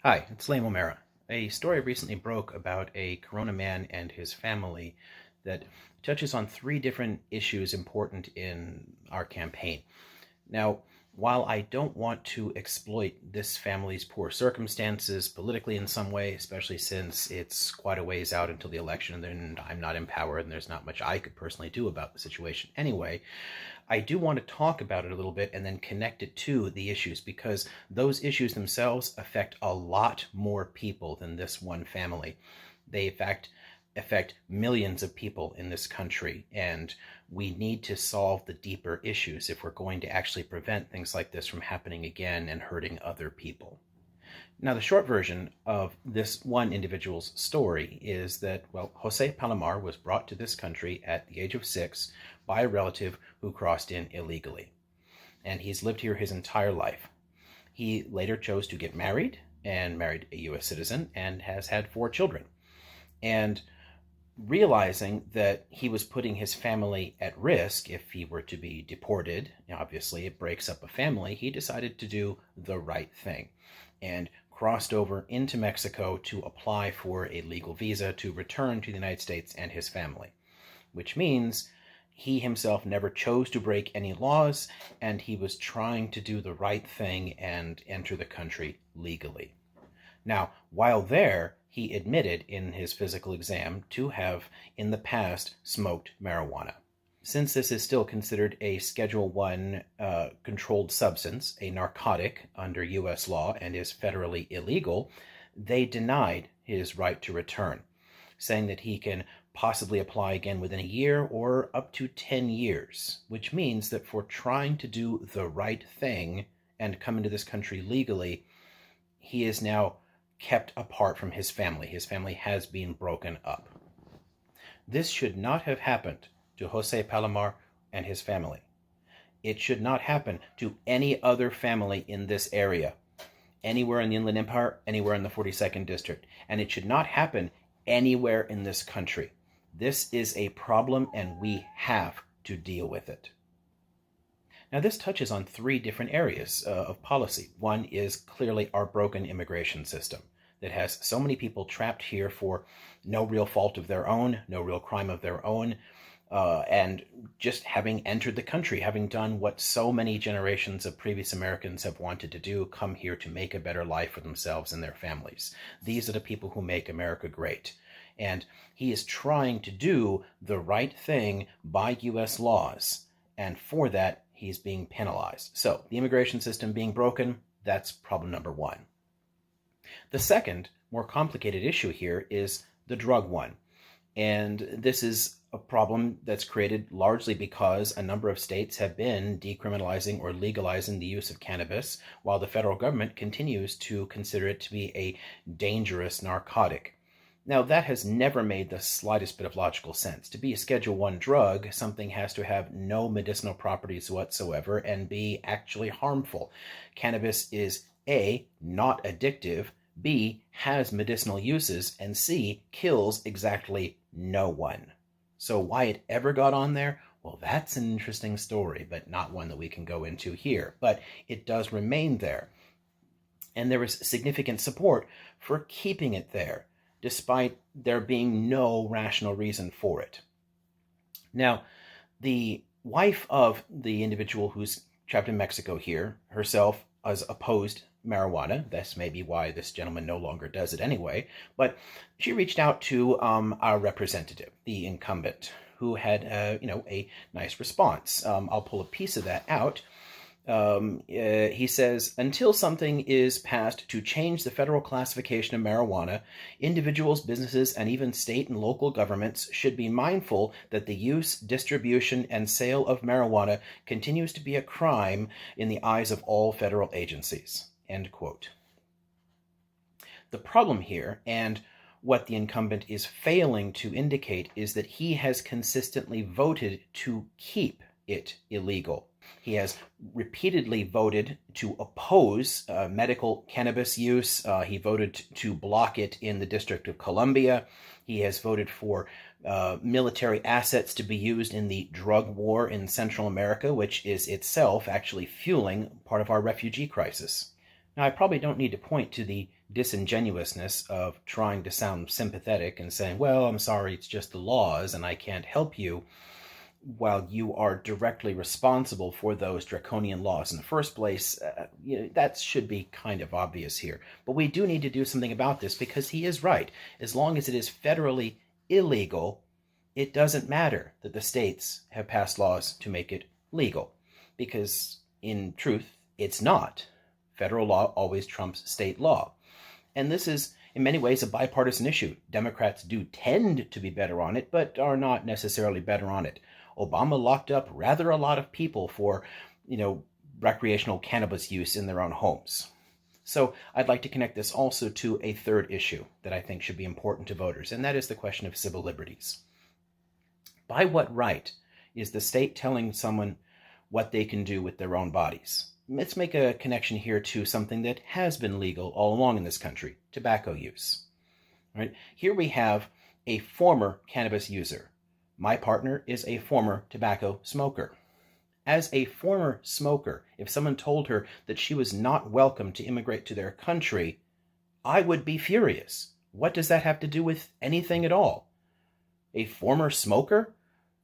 Hi, it's Liam O'Mara. A story recently broke about a Corona man and his family that touches on three different issues important in our campaign. Now, while I don't want to exploit this family's poor circumstances politically in some way, especially since it's quite a ways out until the election and I'm not in power and there's not much I could personally do about the situation anyway, I do want to talk about it a little bit and then connect it to the issues because those issues themselves affect a lot more people than this one family. They, in fact, affect millions of people in this country, and we need to solve the deeper issues if we're going to actually prevent things like this from happening again and hurting other people. Now, the short version of this one individual's story is that, well, Jose Palomar was brought to this country at the age of 6 by a relative who crossed in illegally. And he's lived here his entire life. He later chose to get married and married a U.S. citizen and has had 4 children. And realizing that he was putting his family at risk if he were to be deported, obviously it breaks up a family, he decided to do the right thing and crossed over into Mexico to apply for a legal visa to return to the United States and his family, which means he himself never chose to break any laws, and he was trying to do the right thing and enter the country legally. Now, while there, he admitted in his physical exam to have, in the past, smoked marijuana. Since this is still considered a Schedule I controlled substance, a narcotic under U.S. law, and is federally illegal, they denied his right to return, saying that he can possibly apply again within a year or up to 10 years, which means that for trying to do the right thing and come into this country legally, he is now kept apart from his family. His family has been broken up. This should not have happened to Jose Palomar and his family. It should not happen to any other family in this area, anywhere in the Inland Empire, anywhere in the 42nd District, and it should not happen anywhere in this country. This is a problem, and we have to deal with it. Now, this touches on 3 different areas of policy. One is clearly our broken immigration system that has so many people trapped here for no real fault of their own, no real crime of their own, and just having entered the country, having done what so many generations of previous Americans have wanted to do, come here to make a better life for themselves and their families. These are the people who make America great. And he is trying to do the right thing by U.S. laws, and for that, he's being penalized. So, the immigration system being broken, that's problem number 1. The second, more complicated issue here is the drug one. And this is a problem that's created largely because a number of states have been decriminalizing or legalizing the use of cannabis, while the federal government continues to consider it to be a dangerous narcotic. Now, that has never made the slightest bit of logical sense. To be a Schedule I drug, something has to have no medicinal properties whatsoever and be actually harmful. Cannabis is A, not addictive, B, has medicinal uses, and C, kills exactly no one. So why it ever got on there? Well, that's an interesting story, but not one that we can go into here. But it does remain there. And there is significant support for keeping it there, despite there being no rational reason for it. Now, the wife of the individual who's trapped in Mexico here herself has opposed marijuana. This may be why this gentleman no longer does it anyway, but she reached out to our representative, the incumbent, who had a nice response. I'll pull a piece of that out. He says, until something is passed to change the federal classification of marijuana, individuals, businesses, and even state and local governments should be mindful that the use, distribution, and sale of marijuana continues to be a crime in the eyes of all federal agencies. End quote. The problem here, and what the incumbent is failing to indicate, is that he has consistently voted to keep it illegal. He has repeatedly voted to oppose medical cannabis use. He voted to block it in the District of Columbia. He has voted for military assets to be used in the drug war in Central America, which is itself actually fueling part of our refugee crisis. Now, I probably don't need to point to the disingenuousness of trying to sound sympathetic and saying, well, I'm sorry, it's just the laws and I can't help you, while you are directly responsible for those draconian laws in the first place. That should be kind of obvious here. But we do need to do something about this, because he is right. As long as it is federally illegal, it doesn't matter that the states have passed laws to make it legal, because in truth, it's not. Federal law always trumps state law. And this is, in many ways, a bipartisan issue. Democrats do tend to be better on it, but are not necessarily better on it. Obama locked up rather a lot of people for, recreational cannabis use in their own homes. So I'd like to connect this also to a third issue that I think should be important to voters, and that is the question of civil liberties. By what right is the state telling someone what they can do with their own bodies? Let's make a connection here to something that has been legal all along in this country: tobacco use. Right? Here we have a former cannabis user. My partner is a former tobacco smoker. As a former smoker, if someone told her that she was not welcome to immigrate to their country, I would be furious. What does that have to do with anything at all? A former smoker?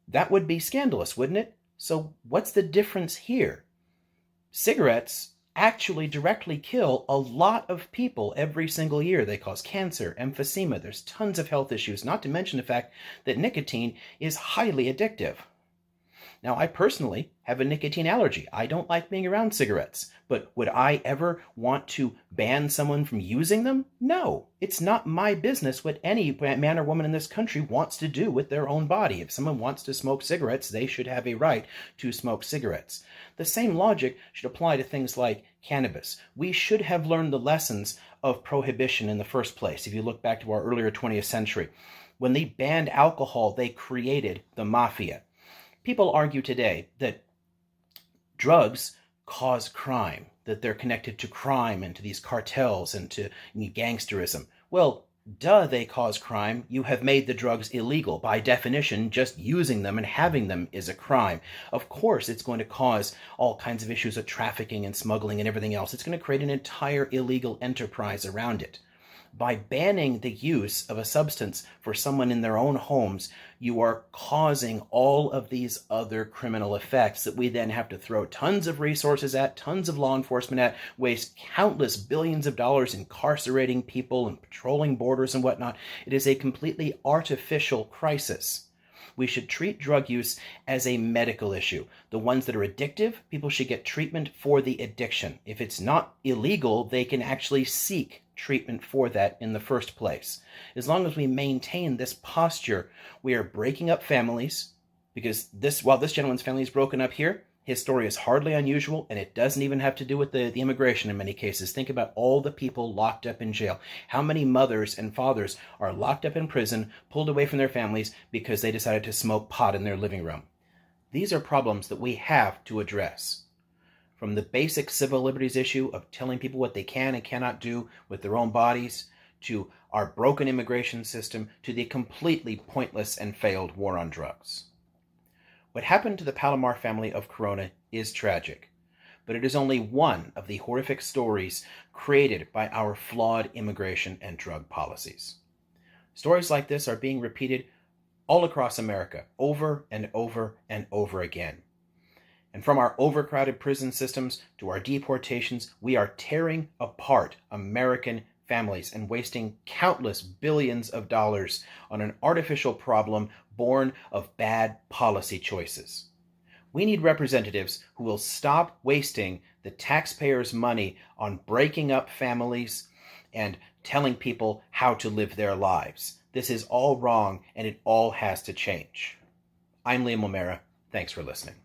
That would be scandalous, wouldn't it? So what's the difference here? Cigarettes actually directly kill a lot of people every single year. They cause cancer, emphysema. There's tons of health issues, not to mention the fact that nicotine is highly addictive. Now, I personally have a nicotine allergy. I don't like being around cigarettes, but would I ever want to ban someone from using them? No, it's not my business what any man or woman in this country wants to do with their own body. If someone wants to smoke cigarettes, they should have a right to smoke cigarettes. The same logic should apply to things like cannabis. We should have learned the lessons of prohibition in the first place. If you look back to our earlier 20th century, when they banned alcohol, they created the mafia. People argue today that drugs cause crime, that they're connected to crime and to these cartels and to gangsterism. Well, duh, they cause crime. You have made the drugs illegal. By definition, just using them and having them is a crime. Of course, it's going to cause all kinds of issues of trafficking and smuggling and everything else. It's going to create an entire illegal enterprise around it. By banning the use of a substance for someone in their own homes, you are causing all of these other criminal effects that we then have to throw tons of resources at, tons of law enforcement at, waste countless billions of dollars incarcerating people and patrolling borders and whatnot. It is a completely artificial crisis. We should treat drug use as a medical issue. The ones that are addictive, people should get treatment for the addiction. If it's not illegal, they can actually seek treatment for that in the first place. As long as we maintain this posture, we are breaking up families, because while this gentleman's family is broken up here, his story is hardly unusual, and it doesn't even have to do with the immigration in many cases. Think about all the people locked up in jail. How many mothers and fathers are locked up in prison, pulled away from their families because they decided to smoke pot in their living room? These are problems that we have to address. From the basic civil liberties issue of telling people what they can and cannot do with their own bodies, to our broken immigration system, to the completely pointless and failed war on drugs. What happened to the Palomar family of Corona is tragic, but it is only one of the horrific stories created by our flawed immigration and drug policies. Stories like this are being repeated all across America, over and over and over again. And from our overcrowded prison systems to our deportations, we are tearing apart American families and wasting countless billions of dollars on an artificial problem born of bad policy choices. We need representatives who will stop wasting the taxpayers' money on breaking up families and telling people how to live their lives. This is all wrong, and it all has to change. I'm Liam O'Mara. Thanks for listening.